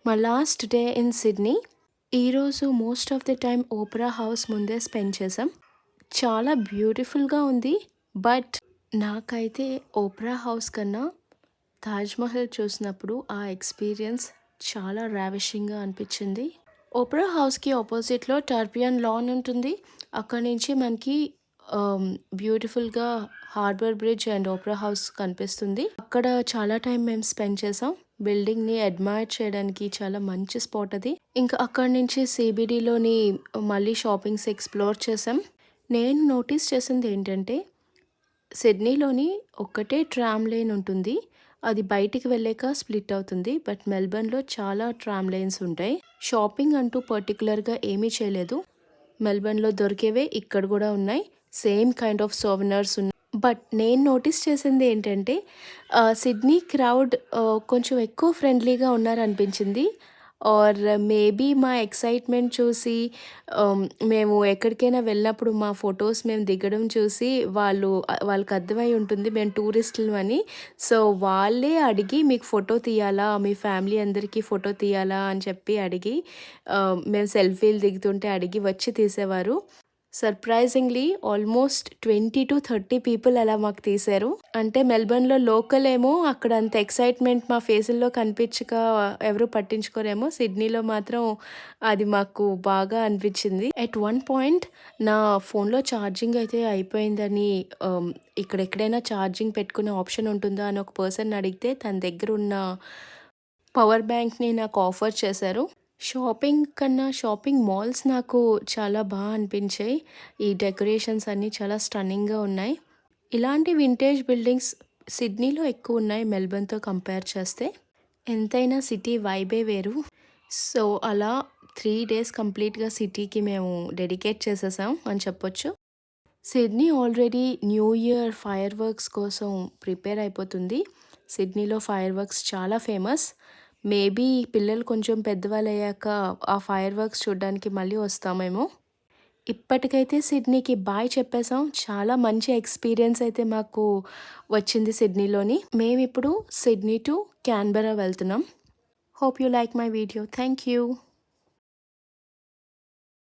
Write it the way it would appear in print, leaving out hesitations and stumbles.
మా last day in Sydney. ఈరోజు most of the time Opera house ముందే spend చేసాం. చాలా బ్యూటిఫుల్గా ఉంది. బట్ నాకైతే ఓపెరా హౌస్ కన్నా తాజ్మహల్ చూసినప్పుడు ఆ ఎక్స్పీరియన్స్ చాలా రావిషింగ్గా అనిపించింది. ఓపెరా హౌస్కి ఆపోజిట్లో టర్బియన్ లాన్ ఉంటుంది. అక్కడి నుంచి మనకి బ్యూటిఫుల్గా harbour bridge and Opera house కనిపిస్తుంది. అక్కడ చాలా టైం మేము స్పెండ్ చేసాం. బిల్డింగ్ని అడ్మైర్ చేయడానికి చాలా మంచి స్పాట్ అది. ఇంకా అక్కడి నుంచి సిబిడిలోని మళ్ళీ షాపింగ్స్ ఎక్స్ప్లోర్ చేసాం. నేను నోటీస్ చేసింది ఏంటంటే సిడ్నీలోని ఒక్కటే ట్రామ్ లేన్ ఉంటుంది. అది బయటికి వెళ్ళాక స్ప్లిట్ అవుతుంది. బట్ మెల్బర్న్లో చాలా ట్రామ్ లైన్స్ ఉంటాయి. షాపింగ్ అంటూ పర్టికులర్గా ఏమీ చేయలేదు. మెల్బర్న్లో దొరికేవే ఇక్కడ కూడా ఉన్నాయి. సేమ్ కైండ్ ఆఫ్ సోవెనర్స్ ఉన్నాయి. బట్ నేను నోటీస్ చేసింది ఏంటంటే సిడ్నీ క్రౌడ్ కొంచెం ఎక్కువ ఫ్రెండ్లీగా ఉన్నారనిపించింది. ఆర్ మేబీ మా ఎక్సైట్మెంట్ చూసి మేము ఎక్కడికైనా వెళ్ళినప్పుడు మా ఫొటోస్ మేము దిగడం చూసి వాళ్ళకి అర్థమై ఉంటుంది మేము టూరిస్టులు అని. సో వాళ్ళే అడిగి మీకు ఫోటో తీయాలా, మీ ఫ్యామిలీ అందరికీ ఫోటో తీయాలా అని చెప్పి అడిగి మేము సెల్ఫీలు దిగుతుంటే అడిగి వచ్చి తీసేవారు. సర్ప్రైజింగ్లీ ఆల్మోస్ట్ 20 to 30 పీపుల్ అలా మాకు తీశారు. అంటే మెల్బర్న్లో లోకల్ ఏమో అక్కడ అంత ఎక్సైట్మెంట్ మా ఫేసుల్లో కనిపించక ఎవరు పట్టించుకోరేమో. సిడ్నీలో మాత్రం అది మాకు బాగా అనిపించింది. ఎట్ వన్ పాయింట్ నా ఫోన్లో ఛార్జింగ్ అయితే అయిపోయిందని ఇక్కడ ఎక్కడైనా ఛార్జింగ్ పెట్టుకునే ఆప్షన్ ఉంటుందా అని ఒక పర్సన్ అడిగితే తన దగ్గర ఉన్న పవర్ బ్యాంక్ని నాకు ఆఫర్ చేశారు. షాపింగ్ మాల్స్ నాకు చాలా బాగా అనిపించాయి. ఈ డెకరేషన్స్ అన్నీ చాలా స్టన్నింగ్గా ఉన్నాయి. ఇలాంటి వింటేజ్ బిల్డింగ్స్ సిడ్నీలో ఎక్కువ ఉన్నాయి మెల్బర్న్తో కంపేర్ చేస్తే. ఎంతైనా సిటీ వైబే వేరు. సో అలా 3 days కంప్లీట్గా సిటీకి మేము డెడికేట్ చేసేసాం అని చెప్పొచ్చు. Sydney already knew year fire works కోసం ప్రిపేర్ అయిపోతుంది. సిడ్నీలో ఫైర్ వర్క్స్ చాలా ఫేమస్. మేబీ పిల్లలు కొంచెం పెద్దవాళ్ళు అయ్యాక ఆ ఫైర్ వర్క్స్ చూడడానికి మళ్ళీ వస్తామేమో. ఇప్పటికైతే సిడ్నీకి బాయ్ చెప్పేసాం. చాలా మంచి ఎక్స్పీరియన్స్ అయితే మాకు వచ్చింది సిడ్నీలోని. మేము ఇప్పుడు సిడ్నీ టు క్యాన్బెరా వెళ్తున్నాం. Hope you like my video. Thank you.